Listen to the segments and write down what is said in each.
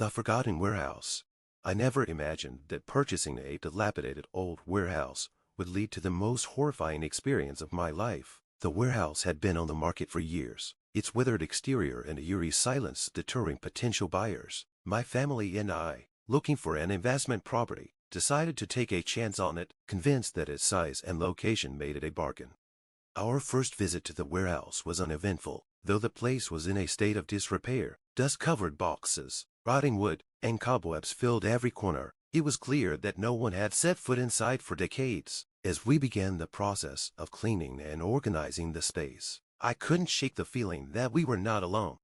The Forgotten Warehouse. I never imagined that purchasing a dilapidated old warehouse would lead to the most horrifying experience of my life. The warehouse had been on the market for years, its withered exterior and eerie silence deterring potential buyers. My family and I, looking for an investment property, decided to take a chance on it, convinced that its size and location made it a bargain. Our first visit to the warehouse was uneventful, though the place was in a state of disrepair. Dust-covered boxes, rotting wood, and cobwebs filled every corner. It was clear that no one had set foot inside for decades. As we began the process of cleaning and organizing the space, I couldn't shake the feeling that we were not alone.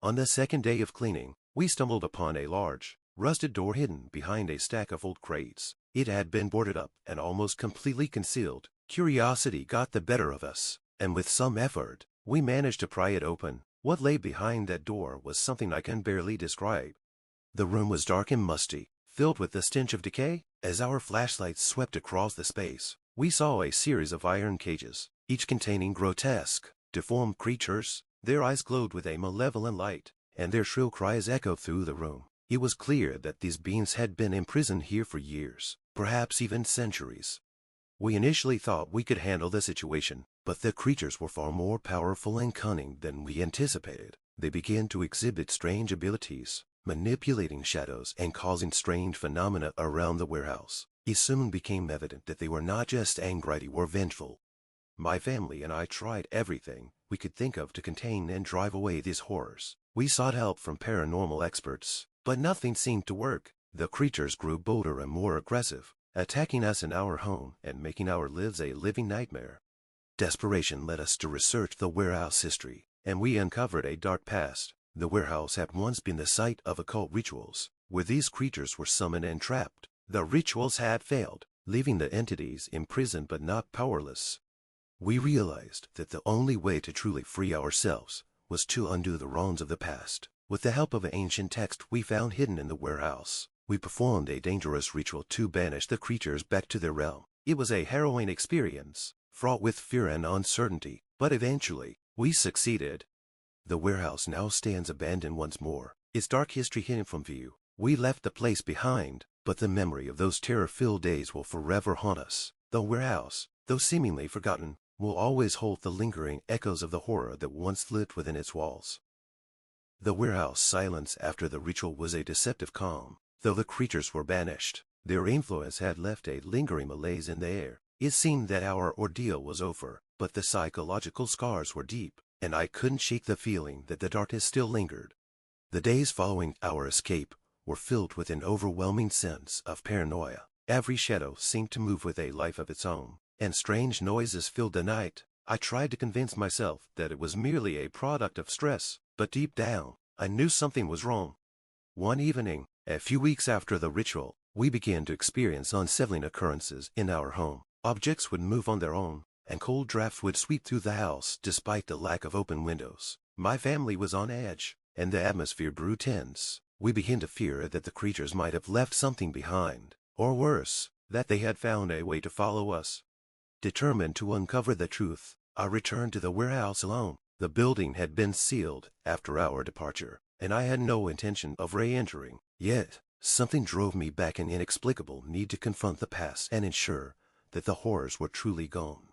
On the second day of cleaning, we stumbled upon a large, rusted door hidden behind a stack of old crates. It had been boarded up and almost completely concealed. Curiosity got the better of us, and with some effort, we managed to pry it open. What lay behind that door was something I can barely describe. The room was dark and musty, filled with the stench of decay. As our flashlights swept across the space, we saw a series of iron cages, each containing grotesque, deformed creatures. Their eyes glowed with a malevolent light, and their shrill cries echoed through the room. It was clear that these beings had been imprisoned here for years, perhaps even centuries. We initially thought we could handle the situation, but the creatures were far more powerful and cunning than we anticipated. They began to exhibit strange abilities, manipulating shadows and causing strange phenomena around the warehouse. It soon became evident that they were not just angry or vengeful. My family and I tried everything we could think of to contain and drive away these horrors. We sought help from paranormal experts, but nothing seemed to work. The creatures grew bolder and more aggressive, attacking us in our home and making our lives a living nightmare. Desperation led us to research the warehouse history, and we uncovered a dark past. The warehouse had once been the site of occult rituals, where these creatures were summoned and trapped. The rituals had failed, leaving the entities imprisoned but not powerless. We realized that the only way to truly free ourselves was to undo the wrongs of the past. With the help of an ancient text we found hidden in the warehouse, we performed a dangerous ritual to banish the creatures back to their realm. It was a harrowing experience, fraught with fear and uncertainty, but eventually, we succeeded. The warehouse now stands abandoned once more, its dark history hidden from view. We left the place behind, but the memory of those terror-filled days will forever haunt us. The warehouse, though seemingly forgotten, will always hold the lingering echoes of the horror that once lived within its walls. The warehouse silence after the ritual was a deceptive calm. Though the creatures were banished, their influence had left a lingering malaise in the air. It seemed that our ordeal was over, but the psychological scars were deep, and I couldn't shake the feeling that the darkness still lingered. The days following our escape were filled with an overwhelming sense of paranoia. Every shadow seemed to move with a life of its own, and strange noises filled the night. I tried to convince myself that it was merely a product of stress, but deep down, I knew something was wrong. One evening, a few weeks after the ritual, we began to experience unsettling occurrences in our home. Objects would move on their own, and cold drafts would sweep through the house despite the lack of open windows. My family was on edge, and the atmosphere grew tense. We began to fear that the creatures might have left something behind, or worse, that they had found a way to follow us. Determined to uncover the truth, I returned to the warehouse alone. The building had been sealed after our departure, and I had no intention of re-entering. Yet, something drove me back, an inexplicable need to confront the past and ensure that the horrors were truly gone.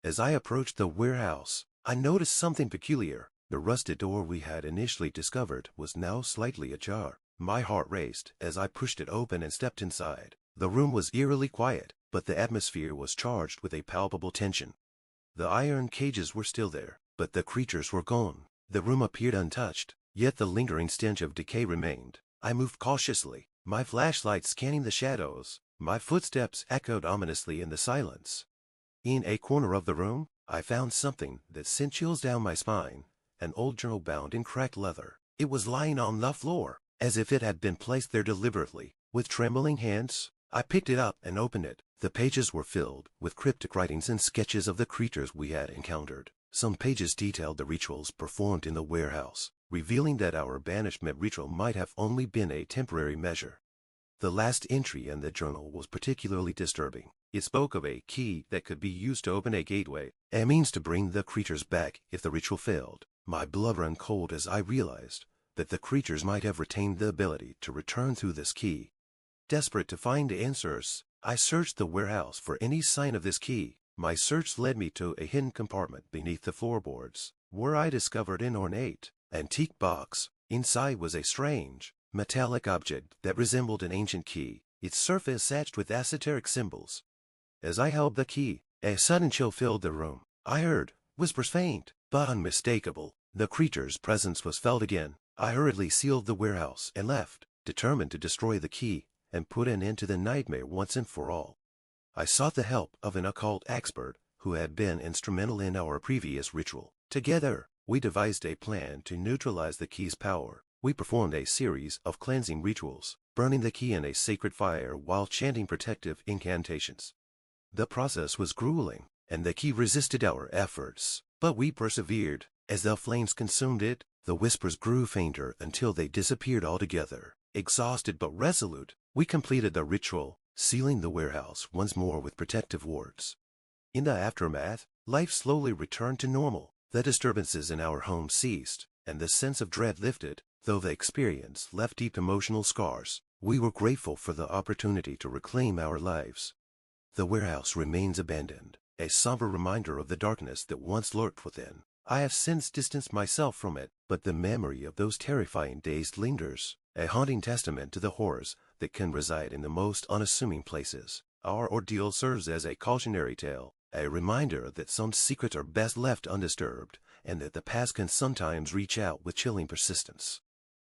As I approached the warehouse, I noticed something peculiar. The rusted door we had initially discovered was now slightly ajar. My heart raced as I pushed it open and stepped inside. The room was eerily quiet, but the atmosphere was charged with a palpable tension. The iron cages were still there, but the creatures were gone. The room appeared untouched, yet the lingering stench of decay remained. I moved cautiously, my flashlight scanning the shadows. My footsteps echoed ominously in the silence. In a corner of the room, I found something that sent chills down my spine, an old journal bound in cracked leather. It was lying on the floor, as if it had been placed there deliberately. With trembling hands, I picked it up and opened it. The pages were filled with cryptic writings and sketches of the creatures we had encountered. Some pages detailed the rituals performed in the warehouse, revealing that our banishment ritual might have only been a temporary measure. The last entry in the journal was particularly disturbing. It spoke of a key that could be used to open a gateway, a means to bring the creatures back if the ritual failed. My blood ran cold as I realized that the creatures might have retained the ability to return through this key. Desperate to find answers, I searched the warehouse for any sign of this key. My search led me to a hidden compartment beneath the floorboards, where I discovered an ornate, antique box. Inside was a strange, metallic object that resembled an ancient key, its surface etched with esoteric symbols. As I held the key, a sudden chill filled the room. I heard whispers faint, but unmistakable. The creature's presence was felt again. I hurriedly sealed the warehouse and left, determined to destroy the key and put an end to the nightmare once and for all. I sought the help of an occult expert who had been instrumental in our previous ritual. Together, we devised a plan to neutralize the key's power. We performed a series of cleansing rituals, burning the key in a sacred fire while chanting protective incantations. The process was grueling, and the key resisted our efforts, but we persevered. As the flames consumed it, the whispers grew fainter until they disappeared altogether. Exhausted but resolute, we completed the ritual, sealing the warehouse once more with protective wards. In the aftermath, life slowly returned to normal. The disturbances in our home ceased, and the sense of dread lifted, though the experience left deep emotional scars. We were grateful for the opportunity to reclaim our lives. The warehouse remains abandoned, a somber reminder of the darkness that once lurked within. I have since distanced myself from it, but the memory of those terrifying days lingers, a haunting testament to the horrors that can reside in the most unassuming places. Our ordeal serves as a cautionary tale, a reminder that some secrets are best left undisturbed, and that the past can sometimes reach out with chilling persistence.